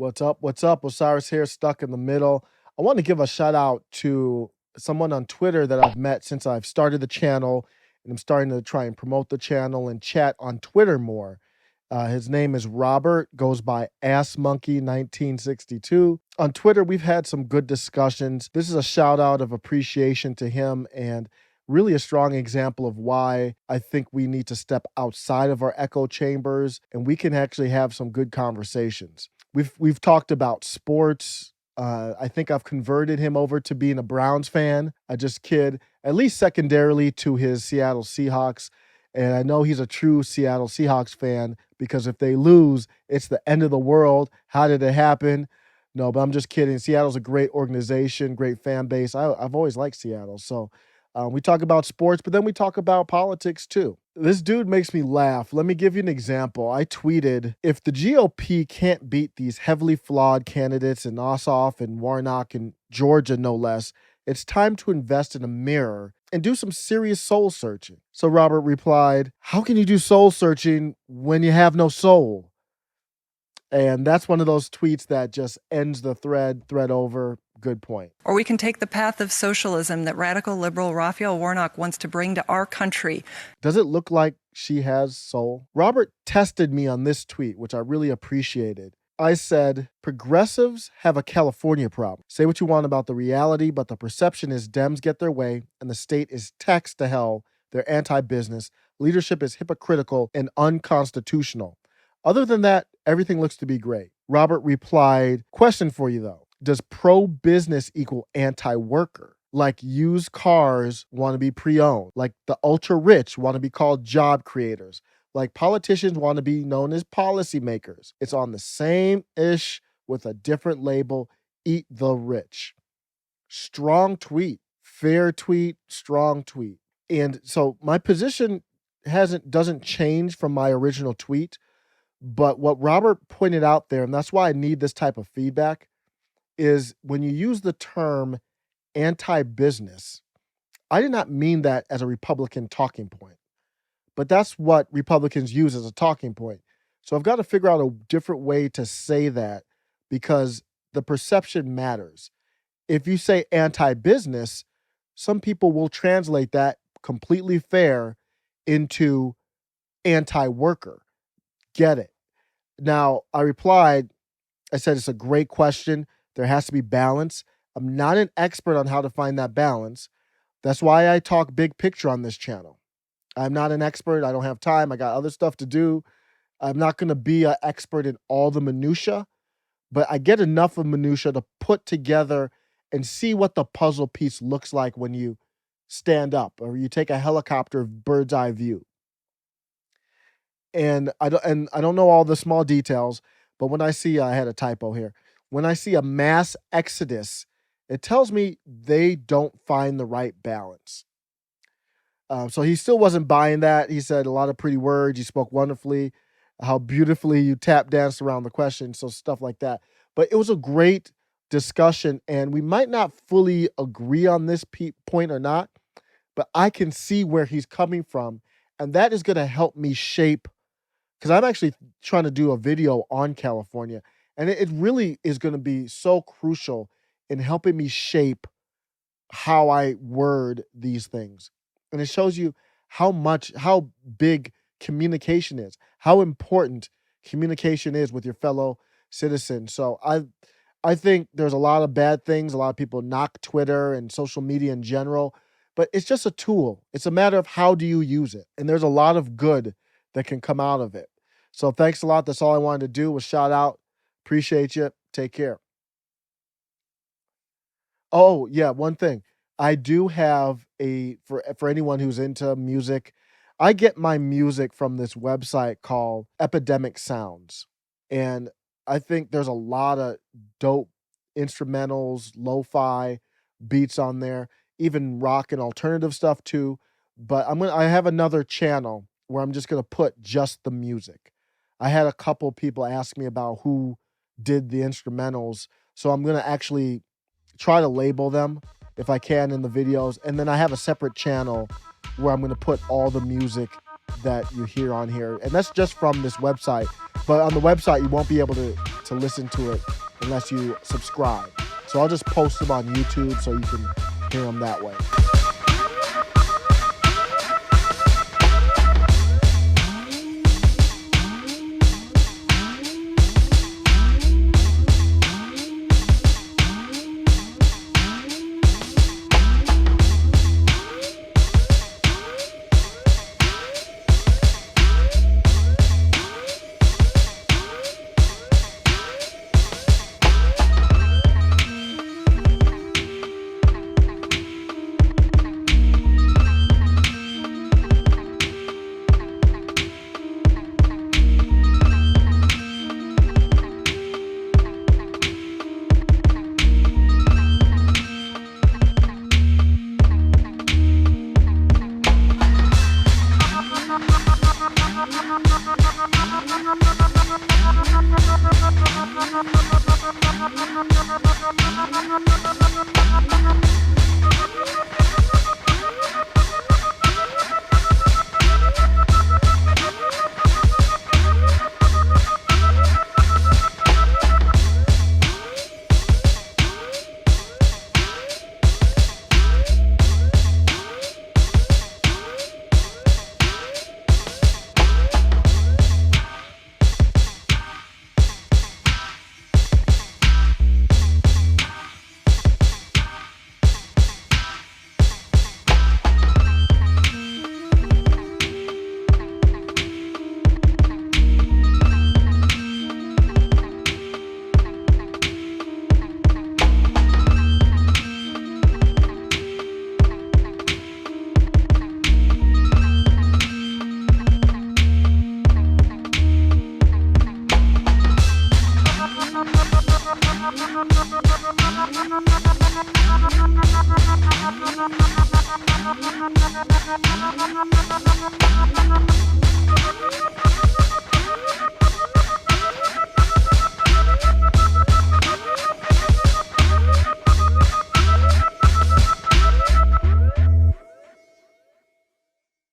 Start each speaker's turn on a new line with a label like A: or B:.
A: What's up? What's up? Osiris here, stuck in the middle. I want to give a shout out to someone on Twitter that I've met since I've started the channel, and I'm starting to try and promote the channel and chat on Twitter more. His name is Robert, goes by AssMonkey1962. On Twitter, we've had some good discussions. This is a shout out of appreciation to him and really a strong example of why I think we need to step outside of our echo chambers and we can actually have some good conversations. We've talked about sports. I think I've converted him over to being a Browns fan. I just kid, at least secondarily to his Seattle Seahawks. And I know he's a true Seattle Seahawks fan because if they lose, it's the end of the world. How did it happen? No, but I'm just kidding. Seattle's a great organization, great fan base. I've always liked Seattle. So we talk about sports, but then we talk about politics too. This dude makes me laugh. Let me give you an example. I tweeted, if the GOP can't beat these heavily flawed candidates in Ossoff and Warnock and Georgia, no less, it's time to invest in a mirror and do some serious soul searching. So Robert replied, how can you do soul searching when you have no soul? And that's one of those tweets that just ends the thread over. Good point.
B: Or we can take the path of socialism that radical liberal Raphael Warnock wants to bring to our country.
A: Does it look like she has soul? Robert tested me on this tweet, which I really appreciated. I said, progressives have a California problem. Say what you want about the reality, but the perception is Dems get their way and the state is taxed to hell. They're anti-business. Leadership is hypocritical and unconstitutional. Other than that, everything looks to be great. Robert replied, question for you though. Does pro-business equal anti-worker? Like used cars want to be pre-owned. Like the ultra-rich want to be called job creators. Like politicians want to be known as policymakers. It's on the same ish with a different label. Eat the rich. Strong tweet. Fair tweet. Strong tweet. And so my position doesn't change from my original tweet. But what Robert pointed out there, and that's why I need this type of feedback, is when you use the term anti-business, I did not mean that as a Republican talking point, but that's what Republicans use as a talking point. So I've got to figure out a different way to say that because the perception matters. If you say anti-business, some people will translate that completely fair into anti-worker. Get it? Now, I replied, I said, it's a great question. There has to be balance. I'm not an expert on how to find that balance. That's why I talk big picture on this channel. I'm not an expert. I don't have time. I got other stuff to do. I'm not going to be an expert in all the minutia, but I get enough of minutia to put together and see what the puzzle piece looks like when you stand up or you take a helicopter bird's eye view. And I don't know all the small details, but when I see, I had a typo here. When I see a mass exodus, it tells me they don't find the right balance. So he still wasn't buying that. He said a lot of pretty words. You spoke wonderfully, how beautifully you tap danced around the question. So stuff like that. But it was a great discussion, and we might not fully agree on this point or not, but I can see where he's coming from, and that is going to help me shape. Because I'm actually trying to do a video on California, and it really is going to be so crucial in helping me shape how I word these things. And it shows you how big communication is, how important communication is with your fellow citizens. So I think there's a lot of bad things. A lot of people knock Twitter and social media in general, but it's just a tool. It's a matter of how do you use it. And there's a lot of good that can come out of it. So thanks a lot. That's all I wanted to do was shout out. Appreciate you. Take care. Oh, yeah, one thing. I do have for anyone who's into music, I get my music from this website called Epidemic Sounds. And I think there's a lot of dope instrumentals, lo-fi beats on there, even rock and alternative stuff too. But I have another channel where I'm just gonna put just the music. I had a couple people ask me about who did the instrumentals, so I'm gonna actually try to label them if I can in the videos, and then I have a separate channel where I'm gonna put all the music that you hear on here. And that's just from this website. But on the website, you won't be able to listen to it unless you subscribe. So I'll just post them on YouTube so you can hear them that way.